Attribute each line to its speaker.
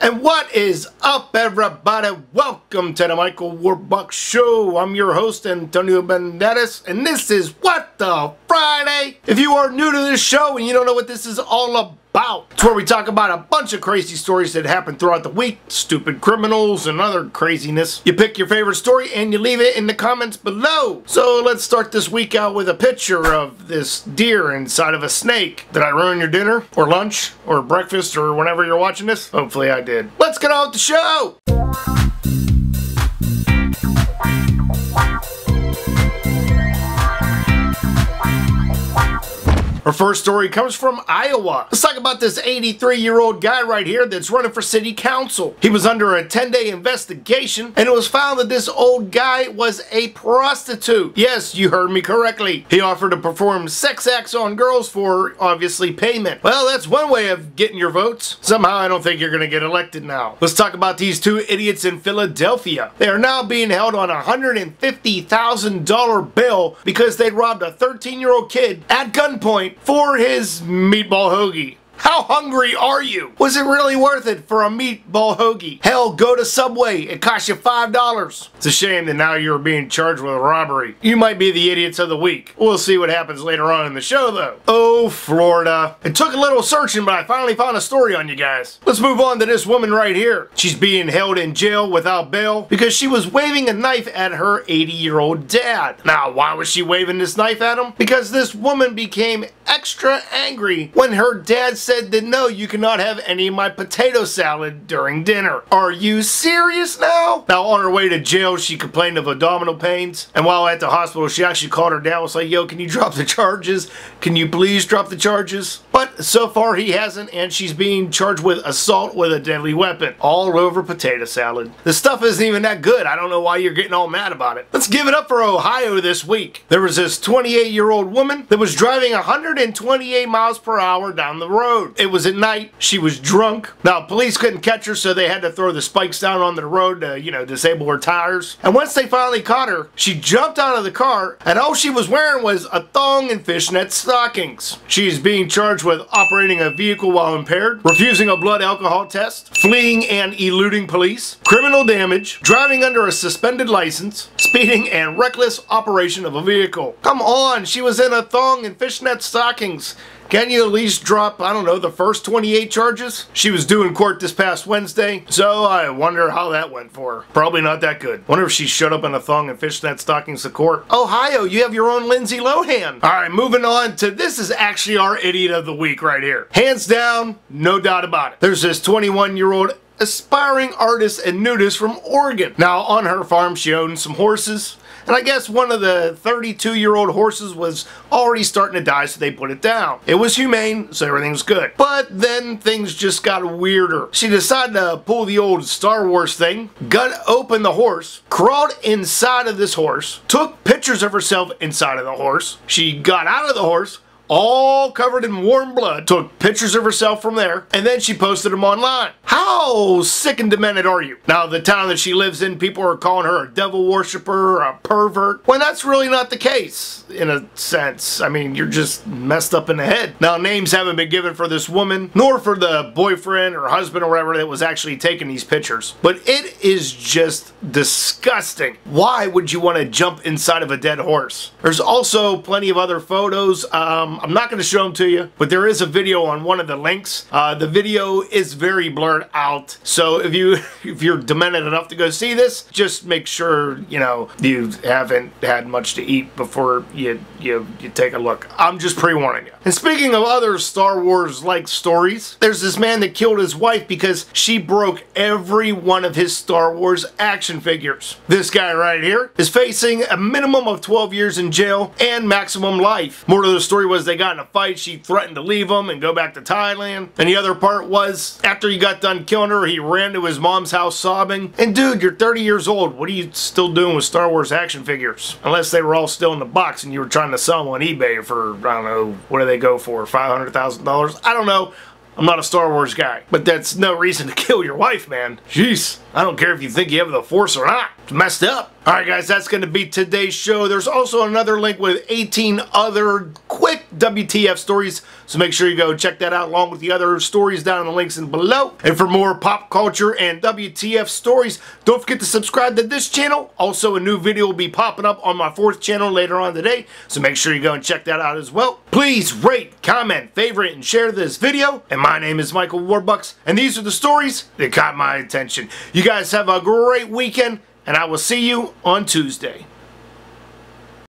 Speaker 1: And what is up, everybody? Welcome to the Michael Warbux Show. I'm your host, Antonio Banderas, and this is What the Friday. If you are new to this show and you don't know what this is all about, it's where we talk about a bunch of crazy stories that happen throughout the week, stupid criminals and other craziness. You pick your favorite story and you leave it in the comments below. So let's start this week out with a picture of this deer inside of a snake. Did I ruin your dinner or lunch or breakfast or whenever you're watching this? Hopefully I did. Let's get on with the show! Our first story comes from Iowa. Let's talk about this 83-year-old guy right here that's running for city council. He was under a 10-day investigation, and it was found that this old guy was a prostitute. Yes, you heard me correctly. He offered to perform sex acts on girls for, obviously, payment. Well, that's one way of getting your votes. Somehow, I don't think you're going to get elected now. Let's talk about these two idiots in Philadelphia. They are now being held on a $150,000 bail because they robbed a 13-year-old kid at gunpoint for his meatball hoagie. How hungry are you? Was it really worth it for a meatball hoagie? Hell, go to Subway. It costs you $5. It's a shame that now you're being charged with a robbery. You might be the idiots of the week. We'll see what happens later on in the show, though. Oh, Florida. It took a little searching, but I finally found a story on you guys. Let's move on to this woman right here. She's being held in jail without bail because she was waving a knife at her 80-year-old dad. Now, why was she waving this knife at him? Because this woman became extra angry when her dad said that no, you cannot have any of my potato salad during dinner. Are you serious now? Now, on her way to jail, she complained of abdominal pains, and while at the hospital, she actually called her dad and was like, yo, can you drop the charges? Can you please drop the charges? But so far, he hasn't, and she's being charged with assault with a deadly weapon all over potato salad. The stuff isn't even that good. I don't know why you're getting all mad about it. Let's give it up for Ohio this week. There was this 28-year-old woman that was driving 128 miles per hour down the road. It was at night. She was drunk. Now, police couldn't catch her, so they had to throw the spikes down on the road to, disable her tires. And once they finally caught her, she jumped out of the car, and all she was wearing was a thong and fishnet stockings. She is being charged with operating a vehicle while impaired, refusing a blood alcohol test, fleeing and eluding police, criminal damage, driving under a suspended license, speeding, and reckless operation of a vehicle. Come on, she was in a thong and fishnet stockings. Can you at least drop, I don't know, the first 28 charges? She was due in court this past Wednesday, so I wonder how that went for her. Probably not that good. Wonder if she showed up in a thong and fishnet stockings to court. Ohio, you have your own Lindsay Lohan. Alright, moving on to this is actually our idiot of the week right here. Hands down, no doubt about it. There's this 21-year-old aspiring artist and nudist from Oregon. Now, on her farm, she owned some horses. And I guess one of the 32-year-old horses was already starting to die, so they put it down. It was humane, so everything was good. But then things just got weirder. She decided to pull the old Star Wars thing, gut open the horse, crawled inside of this horse, took pictures of herself inside of the horse. She got out of the horse, all covered in warm blood, took pictures of herself from there, and then she posted them online. How sick and demented are you? Now, the town that she lives in, people are calling her a devil worshiper, a pervert, when that's really not the case, in a sense. I mean, you're just messed up in the head. Now, names haven't been given for this woman, nor for the boyfriend or husband or whatever that was actually taking these pictures. But it is just disgusting. Why would you want to jump inside of a dead horse? There's also plenty of other photos. I'm not going to show them to you, but there is a video on one of the links. The video is very blurred out, so if you're demented enough to go see this, just make sure you haven't had much to eat before you take a look. I'm just pre-warning you. And speaking of other Star Wars-like stories, there's this man that killed his wife because she broke every one of his Star Wars action figures. This guy right here is facing a minimum of 12 years in jail and maximum life. More to the story was they got in a fight, she threatened to leave him and go back to Thailand. And the other part was, after he got done killing her, he ran to his mom's house sobbing. And dude, you're 30 years old. What are you still doing with Star Wars action figures? Unless they were all still in the box and you were trying to sell them on eBay for, I don't know, what do they go for, $500,000? I don't know. I'm not a Star Wars guy, but that's no reason to kill your wife, man. Jeez, I don't care if you think you have the Force or not. It's messed up. Alright guys, that's going to be today's show. There's also another link with 18 other quick WTF stories, so make sure you go check that out along with the other stories down in the links and below. And for more pop culture and WTF stories, don't forget to subscribe to this channel. Also, a new video will be popping up on my 4th channel later on today, so make sure you go and check that out as well. Please rate, comment, favorite, and share this video. And my name is Michael Warbux, and these are the stories that caught my attention. You guys have a great weekend, and I will see you on Tuesday.